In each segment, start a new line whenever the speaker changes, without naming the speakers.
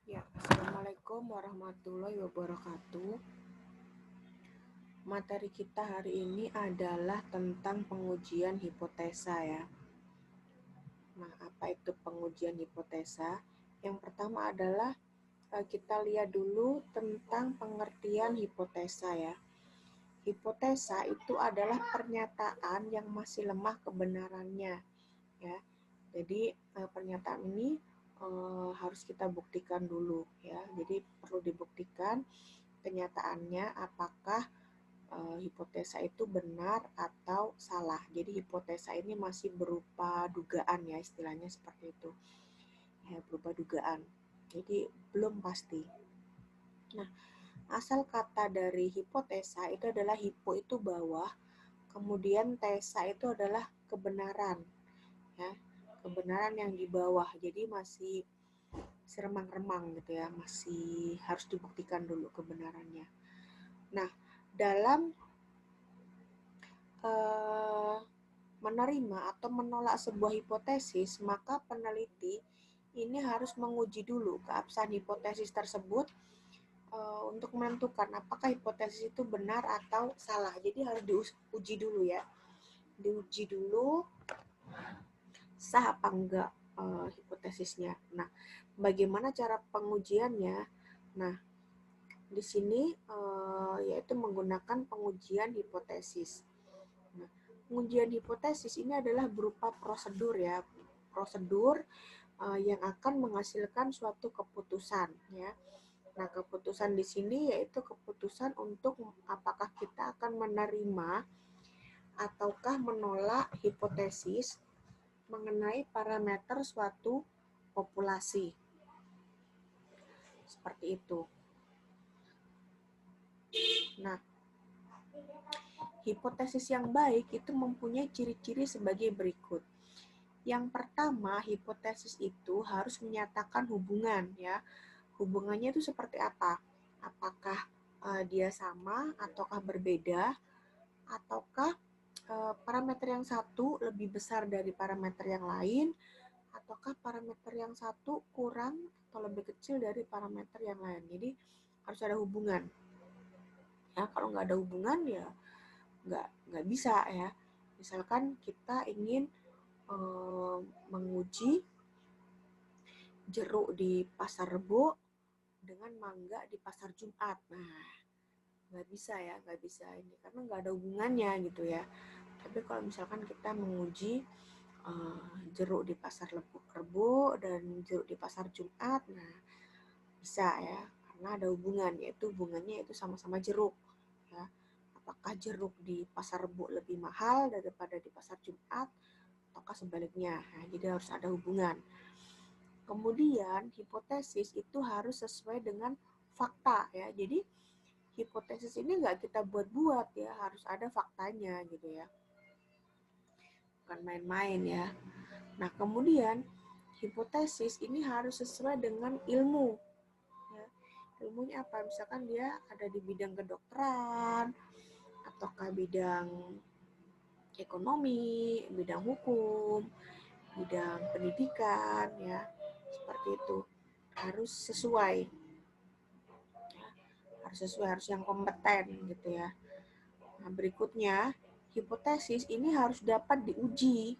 Ya, Assalamualaikum warahmatullahi wabarakatuh. Materi kita hari ini adalah tentang pengujian hipotesa ya. Nah, apa itu pengujian hipotesa? Yang pertama adalah kita lihat dulu tentang pengertian hipotesa ya. Hipotesa itu adalah pernyataan yang masih lemah kebenarannya ya. Jadi pernyataan ini harus kita buktikan dulu ya. Jadi perlu dibuktikan kenyataannya apakah hipotesa itu benar atau salah. Jadi hipotesa ini masih berupa dugaan ya, istilahnya seperti itu. Ya, berupa dugaan. Jadi belum pasti. Nah, asal kata dari hipotesa itu adalah hipo itu bawah, kemudian tesa itu adalah kebenaran. Ya, kebenaran yang di bawah. Jadi masih seremang-remang gitu ya, masih harus dibuktikan dulu kebenarannya. Nah, dalam menerima atau menolak sebuah hipotesis, maka peneliti ini harus menguji dulu keabsahan hipotesis tersebut untuk menentukan apakah hipotesis itu benar atau salah. Jadi harus diuji dulu ya. Diuji dulu sah apa enggak hipotesisnya. Nah, bagaimana cara pengujiannya? Nah, di sini yaitu menggunakan pengujian hipotesis. Nah, pengujian hipotesis ini adalah berupa prosedur ya, prosedur yang akan menghasilkan suatu keputusan ya. Nah, keputusan di sini yaitu keputusan untuk apakah kita akan menerima ataukah menolak hipotesis mengenai parameter suatu populasi. Seperti itu. Nah, hipotesis yang baik itu mempunyai ciri-ciri sebagai berikut. Yang pertama, hipotesis itu harus menyatakan hubungan ya. Hubungannya itu seperti apa? Apakah dia sama ataukah berbeda? Ataukah parameter yang satu lebih besar dari parameter yang lain? Ataukah parameter yang satu kurang atau lebih kecil dari parameter yang lain? Jadi harus ada hubungan. Ya, kalau nggak ada hubungan ya nggak bisa ya. Misalkan kita ingin menguji jeruk di pasar Rebo dengan mangga di pasar Jumat. Nah, nggak bisa ya, nggak bisa ini karena nggak ada hubungannya gitu ya. Tapi kalau misalkan kita menguji jeruk di pasar Rebo dan jeruk di pasar Jumat, nah bisa ya karena ada hubungan, yaitu hubungannya itu sama-sama jeruk ya. Apakah jeruk di pasar Rebo lebih mahal daripada di pasar Jumat ataukah sebaliknya. Nah, jadi harus ada hubungan. Kemudian hipotesis itu harus sesuai dengan fakta ya. Jadi hipotesis ini nggak kita buat-buat ya, harus ada faktanya gitu ya. Bukan main-main ya. Nah, kemudian hipotesis ini harus sesuai dengan ilmu. Ya. Ilmunya apa? Misalkan dia ada di bidang kedokteran, ataukah bidang ekonomi, bidang hukum, bidang pendidikan ya. Seperti itu. Harus sesuai. Ya. Harus sesuai, harus yang kompeten gitu ya. Nah, berikutnya, hipotesis ini harus dapat diuji.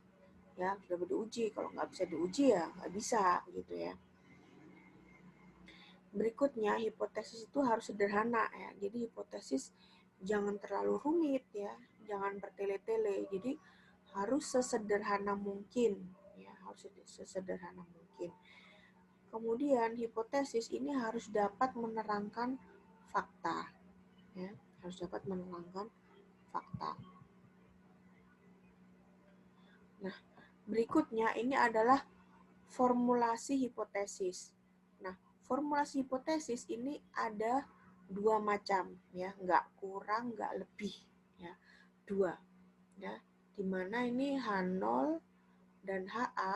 Ya, dapat diuji. Kalau nggak bisa diuji ya nggak bisa gitu ya. Berikutnya, hipotesis itu harus sederhana ya. Jadi hipotesis jangan terlalu rumit ya, jangan bertele-tele. Jadi harus sesederhana mungkin ya, harus sesederhana mungkin. Kemudian hipotesis ini harus dapat menerangkan fakta ya, harus dapat menerangkan fakta. Nah, berikutnya ini adalah formulasi hipotesis. Nah, formulasi hipotesis ini ada dua macam ya, nggak kurang nggak lebih ya, dua ya, dimana ini H0 dan HA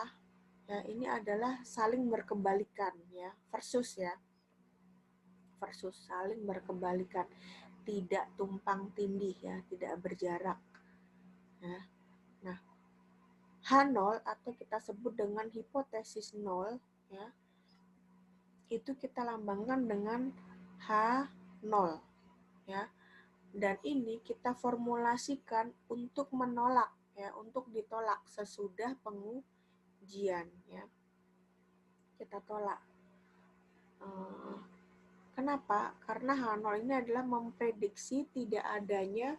ya, ini adalah saling berkebalikan ya, versus ya, versus saling berkebalikan, tidak tumpang tindih ya, tidak berjarak ya. Nah, H0 atau kita sebut dengan hipotesis 0 ya, itu kita lambangkan dengan H0 ya. Dan ini kita formulasikan untuk menolak ya, untuk ditolak sesudah pengujian ya. Kita tolak. Kenapa? Karena H0 ini adalah memprediksi tidak adanya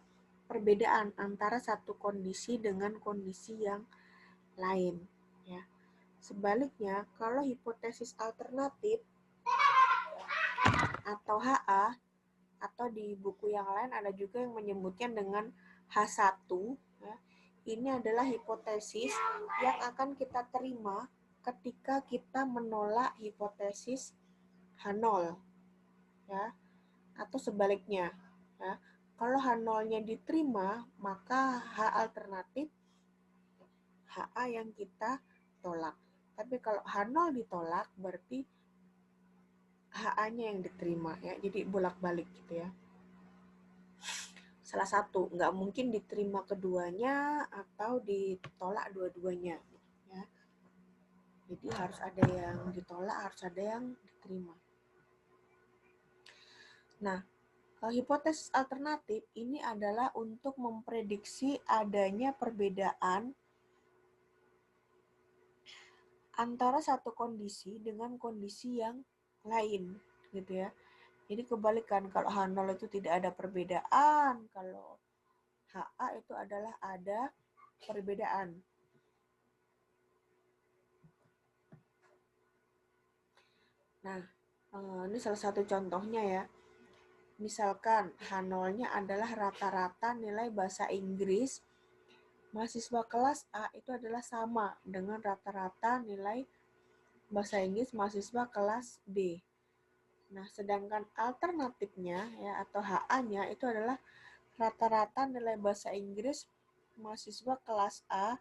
perbedaan antara satu kondisi dengan kondisi yang lain ya. Sebaliknya, kalau hipotesis alternatif atau HA, atau di buku yang lain ada juga yang menyebutnya dengan H1 ya. Ini adalah hipotesis yang akan kita terima ketika kita menolak hipotesis H0 ya, atau sebaliknya ya. Kalau H0-nya diterima, maka H alternatif HA yang kita tolak. Tapi kalau H0 ditolak, berarti HA-nya yang diterima ya. Jadi bolak-balik gitu ya. Salah satu, nggak mungkin diterima keduanya atau ditolak dua-duanya ya. Jadi harus ada yang ditolak, harus ada yang diterima. Nah, hipotesis alternatif ini adalah untuk memprediksi adanya perbedaan antara satu kondisi dengan kondisi yang lain gitu ya. Jadi kebalikan, kalau H0 itu tidak ada perbedaan, kalau HA itu adalah ada perbedaan. Nah, ini salah satu contohnya ya. Misalkan H0-nya adalah rata-rata nilai bahasa Inggris mahasiswa kelas A itu adalah sama dengan rata-rata nilai bahasa Inggris mahasiswa kelas B. Nah, sedangkan alternatifnya ya atau HA-nya itu adalah rata-rata nilai bahasa Inggris mahasiswa kelas A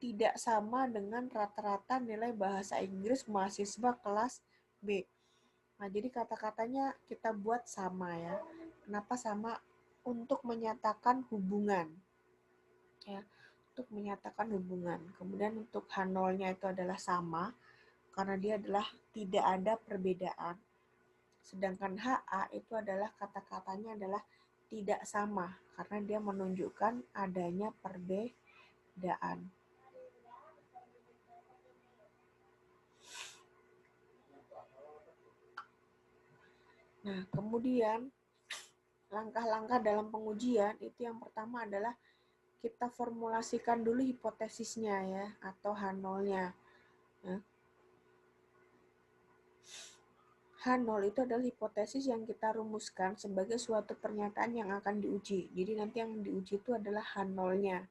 tidak sama dengan rata-rata nilai bahasa Inggris mahasiswa kelas B. Nah, jadi kata-katanya kita buat sama ya. Kenapa sama? Untuk menyatakan hubungan. Ya, untuk menyatakan hubungan. Kemudian untuk H0-nya itu adalah sama, karena dia adalah tidak ada perbedaan. Sedangkan HA itu adalah kata-katanya adalah tidak sama, karena dia menunjukkan adanya perbedaan. Nah, kemudian langkah-langkah dalam pengujian itu yang pertama adalah kita formulasikan dulu hipotesisnya ya, atau H0-nya. Nah, H0 itu adalah hipotesis yang kita rumuskan sebagai suatu pernyataan yang akan diuji. Jadi nanti yang diuji itu adalah H0-nya.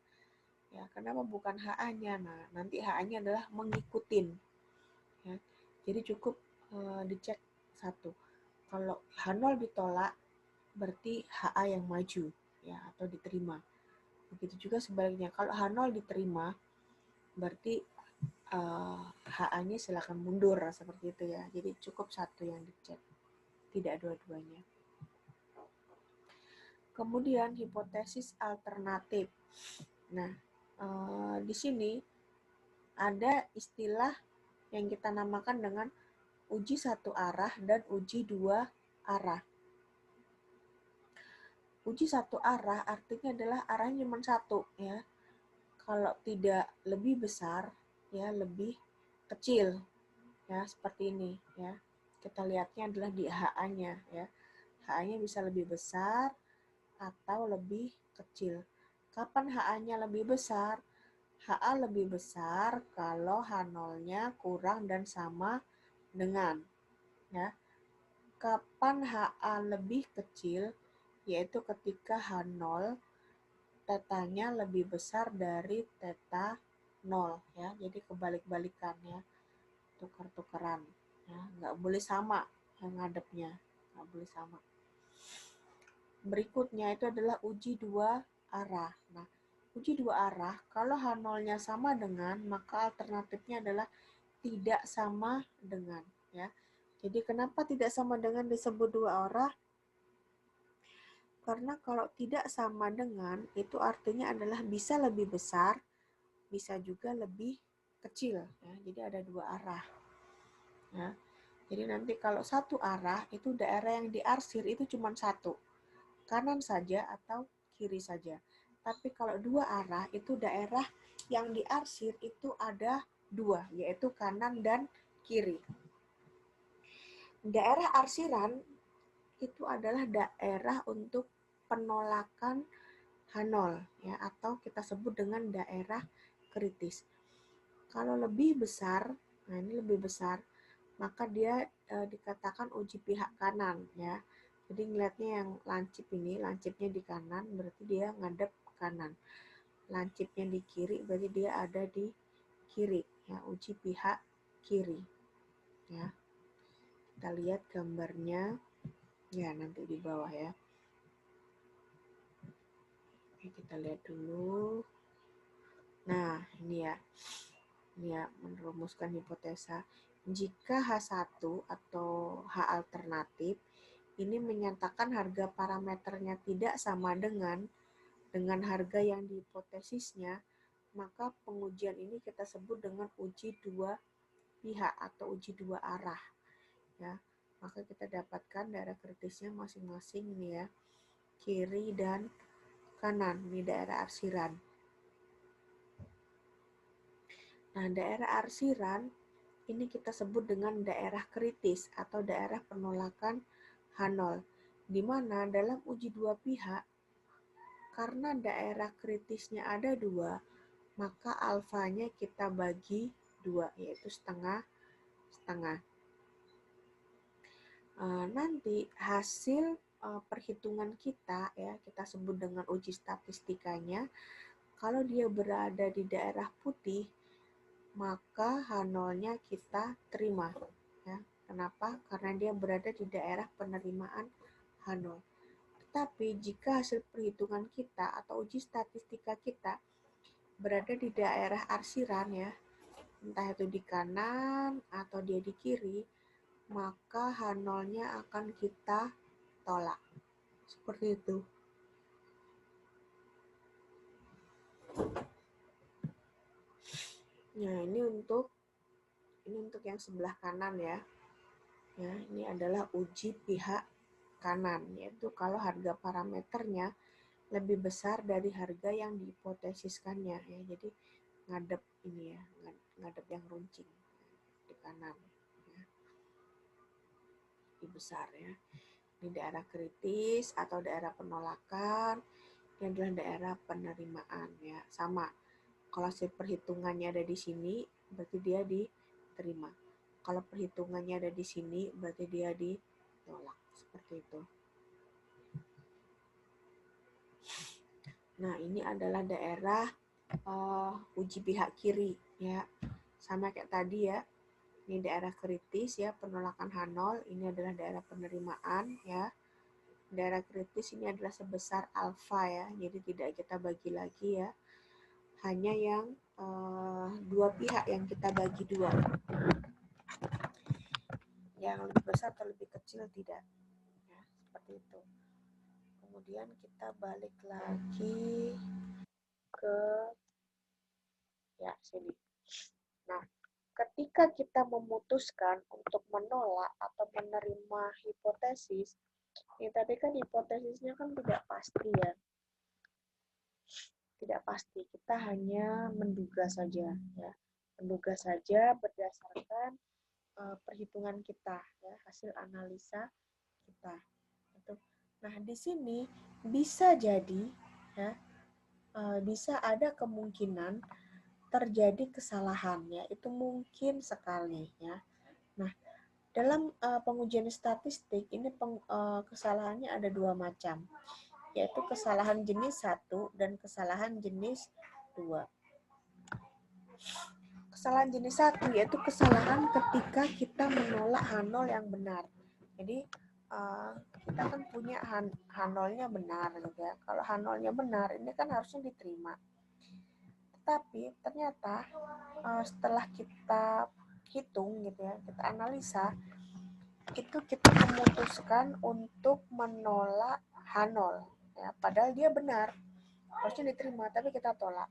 Ya, kenapa bukan HA-nya? Nah, nanti HA-nya adalah mengikutin. Ya, jadi cukup dicek satu. Kalau H0 ditolak, berarti HA yang maju ya, atau diterima. Begitu juga sebaliknya, kalau H0 diterima, berarti HA-nya silakan mundur seperti itu ya. Jadi cukup satu yang dicek, tidak dua-duanya. Kemudian hipotesis alternatif. Nah, di sini ada istilah yang kita namakan dengan uji satu arah dan uji dua arah. Uji satu arah artinya adalah arahnya cuma satu ya. Kalau tidak lebih besar ya lebih kecil ya, seperti ini ya. Kita lihatnya adalah di HA-nya ya. HA-nya bisa lebih besar atau lebih kecil. Kapan HA-nya lebih besar? HA lebih besar kalau H0-nya kurang dan sama dengan ya. Kapan HA lebih kecil? Yaitu ketika H0 tetanya lebih besar dari teta 0 ya. Jadi kebalik-balikannya, tukar-tukaran ya, nggak boleh sama yang ngadepnya, nggak boleh sama. Berikutnya itu adalah uji dua arah. Nah, uji dua arah kalau H0-nya sama dengan, maka alternatifnya adalah tidak sama dengan ya. Jadi kenapa tidak sama dengan disebut dua arah? Karena kalau tidak sama dengan itu artinya adalah bisa lebih besar, bisa juga lebih kecil ya. Jadi ada dua arah. Ya. Jadi nanti kalau satu arah itu daerah yang diarsir itu cuma satu, kanan saja atau kiri saja. Tapi kalau dua arah itu daerah yang diarsir itu ada dua, yaitu kanan dan kiri. Daerah arsiran itu adalah daerah untuk penolakan H0 ya, atau kita sebut dengan daerah kritis. Kalau lebih besar, nah ini lebih besar, maka dia dikatakan uji pihak kanan ya. Jadi ngelihatnya yang lancipnya di kanan berarti dia ngadep kanan. Lancipnya di kiri berarti dia ada di kiri ya, uji pihak kiri ya. Kita lihat gambarnya ya nanti di bawah ya. Oke, kita lihat dulu. Nah, ini ya merumuskan hipotesa. Jika H1 atau H alternatif ini menyatakan harga parameternya tidak sama dengan harga yang dihipotesisnya, maka pengujian ini kita sebut dengan uji dua pihak atau uji dua arah ya. Maka kita dapatkan daerah kritisnya masing-masing ini ya, kiri dan kanan, ini daerah arsiran. Nah, daerah arsiran ini kita sebut dengan daerah kritis atau daerah penolakan H0, di mana dalam uji dua pihak, karena daerah kritisnya ada dua, maka alfanya kita bagi dua, yaitu setengah-setengah. Nanti hasil perhitungan kita ya, kita sebut dengan uji statistikanya, kalau dia berada di daerah putih, maka H0-nya kita terima. Ya. Kenapa? Karena dia berada di daerah penerimaan H0. Tetapi jika hasil perhitungan kita atau uji statistika kita berada di daerah arsiran ya, entah itu di kanan atau dia di kiri, maka H0-nya akan kita tolak. Seperti itu. Nah, ini untuk yang sebelah kanan ya. Ya, ini adalah uji pihak kanan, yaitu kalau harga parameternya lebih besar dari harga yang dihipotesiskannya ya. Jadi ngadep ini ya, ngadep yang runcing di kanan ya. Lebih besar ya. Ini daerah kritis atau daerah penolakan, ini adalah daerah penerimaan ya. Sama. Kalau hasil perhitungannya ada di sini, berarti dia diterima. Kalau perhitungannya ada di sini, berarti dia ditolak. Seperti itu. Nah, ini adalah daerah uji pihak kiri ya. Sama kayak tadi ya. Ini daerah kritis ya, penolakan H0. Ini adalah daerah penerimaan ya. Daerah kritis ini adalah sebesar alfa ya. Jadi tidak kita bagi lagi ya. Hanya yang dua pihak yang kita bagi dua. Yang lebih besar atau lebih kecil tidak. Ya, seperti itu. Kemudian kita balik lagi ke ya sini. Nah, ketika kita memutuskan untuk menolak atau menerima hipotesis, ini tadi kan hipotesisnya kan tidak pasti ya. Tidak pasti, kita hanya menduga saja ya. Menduga saja berdasarkan perhitungan kita ya, hasil analisa kita. Nah, di sini bisa jadi ya, bisa ada kemungkinan terjadi kesalahan ya, itu mungkin sekali ya. Nah, dalam pengujian statistik ini kesalahannya ada dua macam, yaitu kesalahan jenis 1 dan kesalahan jenis 2. Kesalahan jenis 1 yaitu kesalahan ketika kita menolak H0 yang benar. Jadi kita kan punya H0-nya benar gitu ya. Kalau H0-nya benar ini kan harusnya diterima. Tetapi ternyata setelah kita hitung gitu ya, kita analisa, itu kita memutuskan untuk menolak H0 ya, padahal dia benar, harusnya diterima tapi kita tolak.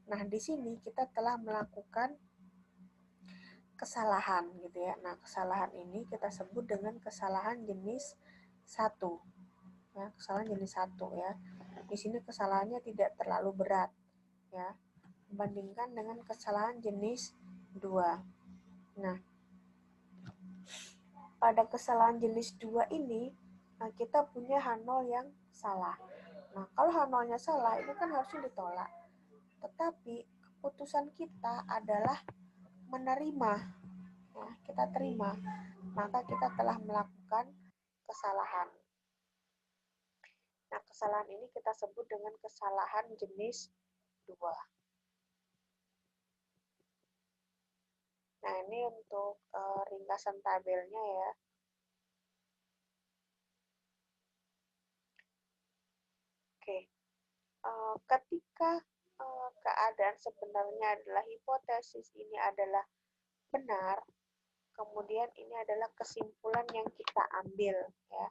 Nah, di sini kita telah melakukan kesalahan gitu ya. Nah, kesalahan ini kita sebut dengan kesalahan jenis 1. Ya, kesalahan jenis 1 ya. Di sini kesalahannya tidak terlalu berat ya, dibandingkan dengan kesalahan jenis 2. Nah, pada kesalahan jenis 2 ini kita punya H0 yang salah. Nah, kalau H0-nya salah, ini kan harusnya ditolak. Tetapi keputusan kita adalah menerima. Nah, kita terima. Maka kita telah melakukan kesalahan. Nah, kesalahan ini kita sebut dengan kesalahan jenis 2. Nah, ini untuk ringkasan tabelnya ya. Oke, ketika keadaan sebenarnya adalah hipotesis ini adalah benar, kemudian ini adalah kesimpulan yang kita ambil ya.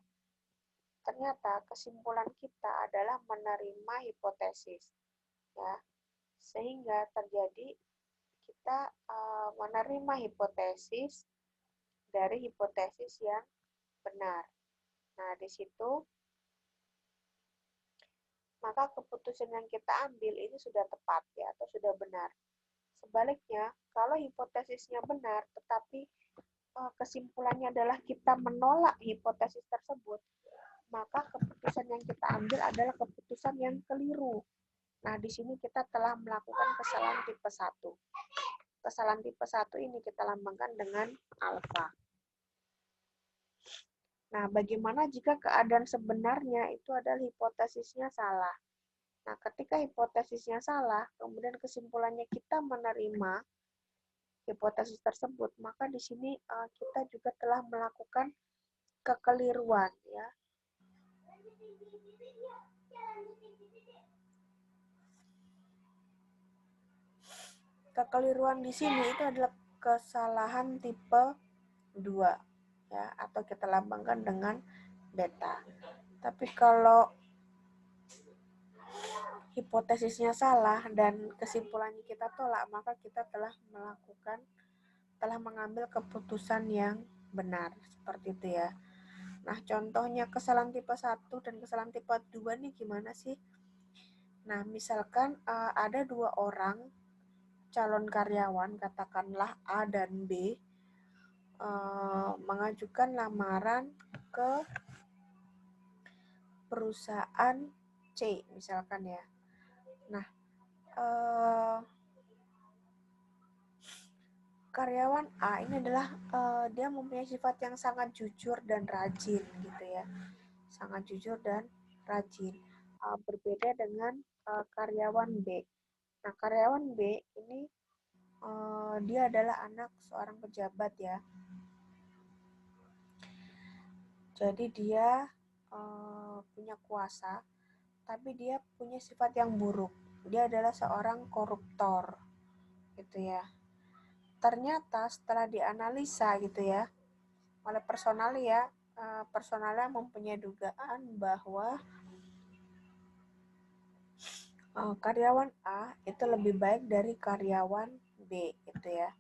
Ternyata kesimpulan kita adalah menerima hipotesis ya. Sehingga terjadi kita menerima hipotesis dari hipotesis yang benar. Nah, di situ maka keputusan yang kita ambil ini sudah tepat ya, atau sudah benar. Sebaliknya, kalau hipotesisnya benar tetapi kesimpulannya adalah kita menolak hipotesis tersebut, maka keputusan yang kita ambil adalah keputusan yang keliru. Nah, di sini kita telah melakukan kesalahan tipe 1. Kesalahan tipe 1 ini kita lambangkan dengan alfa. Nah, bagaimana jika keadaan sebenarnya itu adalah hipotesisnya salah? Nah, ketika hipotesisnya salah, kemudian kesimpulannya kita menerima hipotesis tersebut, maka di sini kita juga telah melakukan kekeliruan ya. Kekeliruan di sini itu adalah kesalahan tipe 2 ya, atau kita lambangkan dengan beta. Tapi kalau hipotesisnya salah dan kesimpulannya kita tolak, maka kita telah mengambil keputusan yang benar, seperti itu ya. Nah, contohnya kesalahan tipe 1 dan kesalahan tipe 2 nih gimana sih? Nah, misalkan ada 2 orang calon karyawan, katakanlah A dan B, mengajukan lamaran ke perusahaan C misalkan ya. Nah, karyawan A ini adalah dia mempunyai sifat yang sangat jujur dan rajin gitu ya, sangat jujur dan rajin, berbeda dengan karyawan B. Nah, karyawan B ini dia adalah anak seorang pejabat ya, jadi dia punya kuasa, tapi dia punya sifat yang buruk. Dia adalah seorang koruptor gitu ya. Ternyata setelah dianalisa gitu ya oleh personalnya mempunyai dugaan bahwa karyawan A itu lebih baik dari karyawan B gitu ya.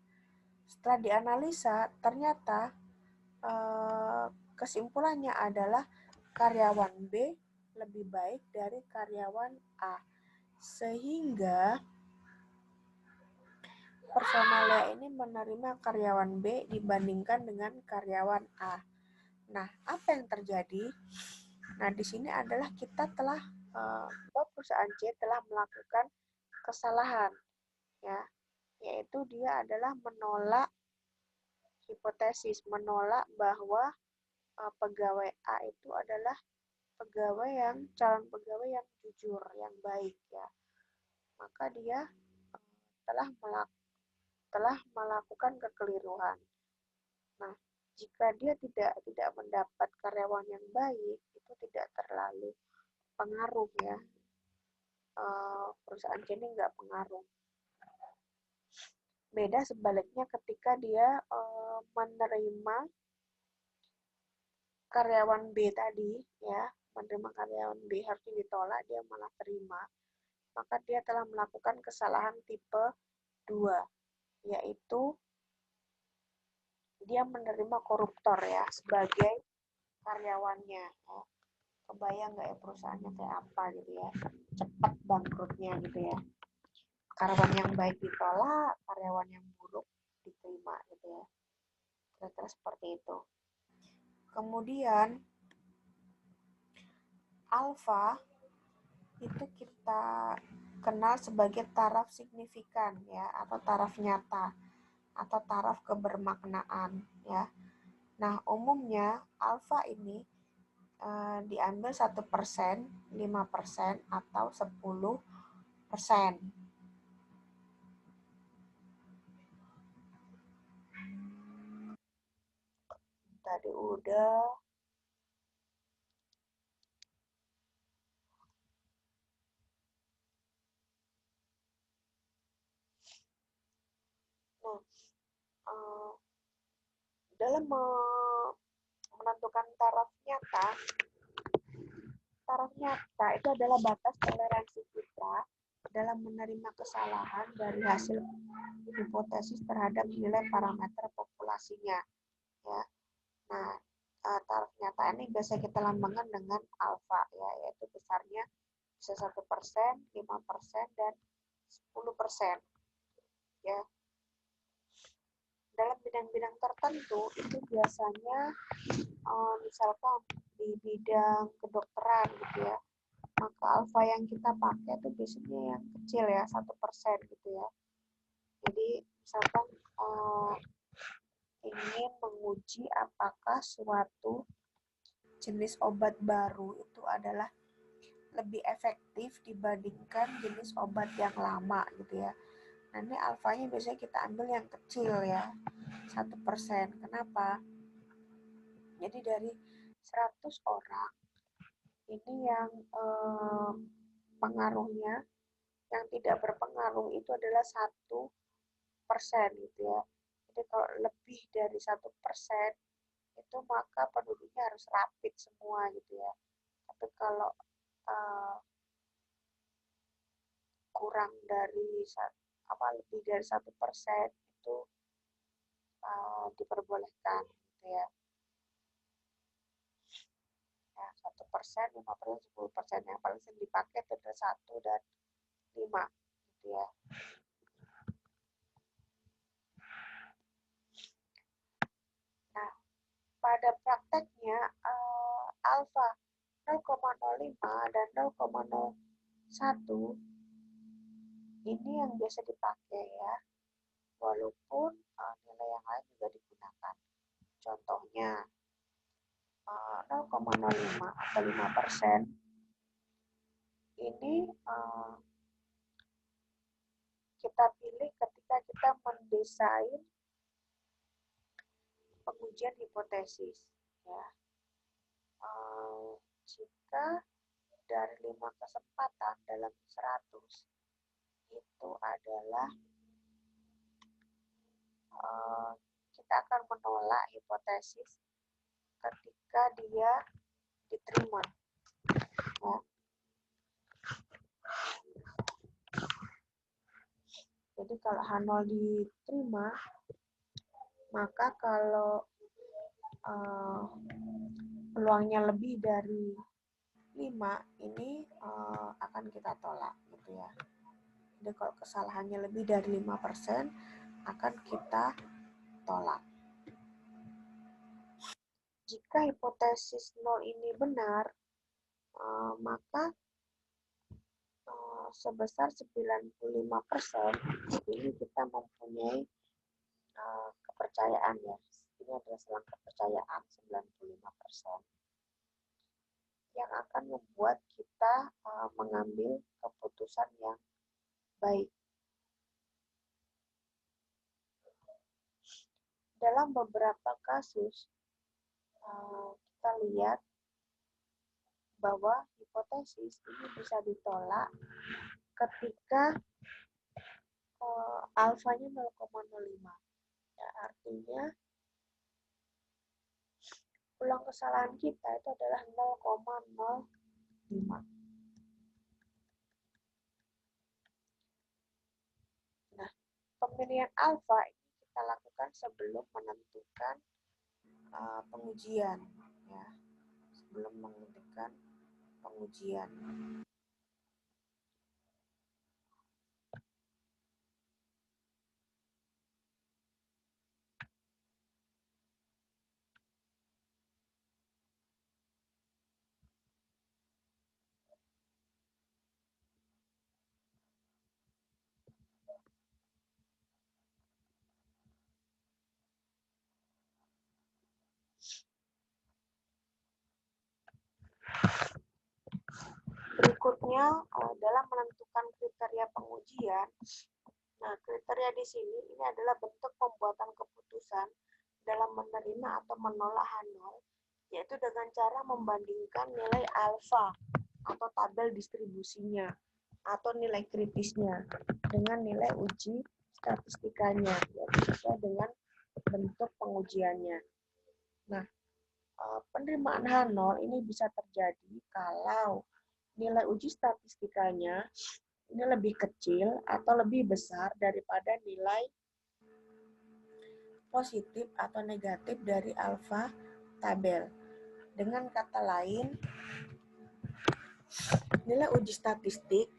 Setelah dianalisa ternyata kesimpulannya adalah karyawan B lebih baik dari karyawan A, sehingga personalnya ini menerima karyawan B dibandingkan dengan karyawan A. Nah, apa yang terjadi? Nah, di sini adalah kita telah perusahaan C telah melakukan kesalahan ya, yaitu dia adalah menolak hipotesis, menolak bahwa pegawai A itu adalah calon pegawai yang jujur, yang baik ya. Maka dia telah melakukan kekeliruan. Nah, jika dia tidak mendapat karyawan yang baik, itu tidak terlalu pengaruh ya. Perusahaan ini nggak pengaruh. Beda sebaliknya ketika dia menerima karyawan B tadi ya, menerima karyawan B harusnya ditolak, dia malah terima, maka dia telah melakukan kesalahan tipe 2, yaitu dia menerima koruptor ya sebagai karyawannya. Ya. Kebayang nggak ya perusahaannya kayak apa gitu ya, cepat bangkrutnya gitu ya. Karyawan yang baik ditolak, karyawan yang buruk diterima gitu ya. Kira-kira seperti itu. Kemudian alfa itu kita kenal sebagai taraf signifikan ya, atau taraf nyata atau taraf kebermaknaan ya. Nah, umumnya alfa ini diambil 1%, 5%, atau 10%. Tadi udah. Nah, dalam menentukan taraf nyata itu adalah batas toleransi kita dalam menerima kesalahan dari hasil hipotesis terhadap nilai parameter populasinya. Ya. Nah, taraf nyata ini biasa kita lambangkan dengan alfa, ya, yaitu besarnya bisa 1%, 5%, dan 10%. Ya. Dalam bidang-bidang tertentu itu biasanya misalkan di bidang kedokteran gitu ya, maka alfa yang kita pakai itu biasanya yang kecil ya, 1% gitu ya. Jadi misalkan ingin menguji apakah suatu jenis obat baru itu adalah lebih efektif dibandingkan jenis obat yang lama gitu ya. Nah, ini alfanya biasanya kita ambil yang kecil ya, 1%. Kenapa? Jadi dari 100 orang ini yang pengaruhnya, yang tidak berpengaruh itu adalah 1% gitu ya. Jadi kalau lebih dari 1% itu maka penduduknya harus rapid semua gitu ya. Tapi kalau kurang dari lebih dari 1% itu diperbolehkan gitu ya. 1%, 5%, 10%, yang paling sering dipakai itu adalah 1 dan 5 gitu ya. Nah, pada prakteknya alfa 0,05 dan 0,01 ini yang biasa dipakai ya, walaupun nilai yang lain juga digunakan. Contohnya 0,05 atau 5% ini kita pilih ketika kita mendesain pengujian hipotesis ya. Jika dari 5 kesempatan dalam 100 itu adalah kita akan menolak hipotesis ketika dia diterima ya. Jadi kalau H0 diterima, maka kalau peluangnya lebih dari 5 ini akan kita tolak gitu ya. Jadi kalau kesalahannya lebih dari 5% akan kita tolak. Jika hipotesis 0 ini benar, maka sebesar 95% ini kita mempunyai kepercayaan ya. Ini adalah selang kepercayaan 95% yang akan membuat kita mengambil keputusan yang baik. Dalam beberapa kasus kita lihat bahwa hipotesis ini bisa ditolak ketika alfanya 0,05. Ya, artinya peluang kesalahan kita itu adalah 0,05. Nah, pemilihan alfa ini kita lakukan sebelum menentukan pengujian, ya. Sebelum menentukan pengujian. Berikutnya dalam menentukan kriteria pengujian. Nah, kriteria di sini ini adalah bentuk pembuatan keputusan dalam menerima atau menolak H0, yaitu dengan cara membandingkan nilai alfa atau tabel distribusinya atau nilai kritisnya dengan nilai uji statistikanya, yaitu sesuai dengan bentuk pengujiannya. Nah, penerimaan H0 ini bisa terjadi kalau nilai uji statistikanya ini lebih kecil atau lebih besar daripada nilai positif atau negatif dari alfa tabel. Dengan kata lain, nilai uji statistik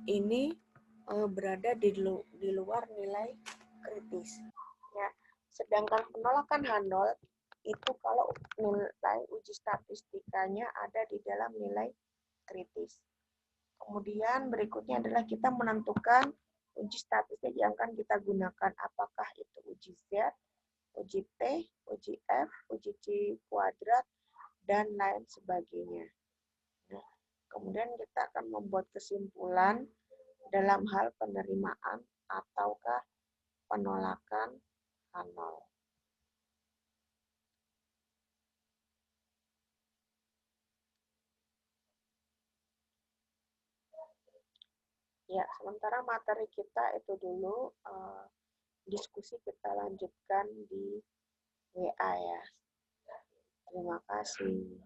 ini berada di luar nilai kritis. Ya, sedangkan penolakan H0 itu kalau nilai uji statistikanya ada di dalam nilai kritis. Kemudian berikutnya adalah kita menentukan uji statistik yang akan kita gunakan. Apakah itu uji Z, uji T, uji F, uji C kuadrat, dan lain sebagainya. Nah, kemudian kita akan membuat kesimpulan dalam hal penerimaan ataukah penolakan H0. Ya, sementara materi kita itu dulu, diskusi kita lanjutkan di WA ya. Terima kasih.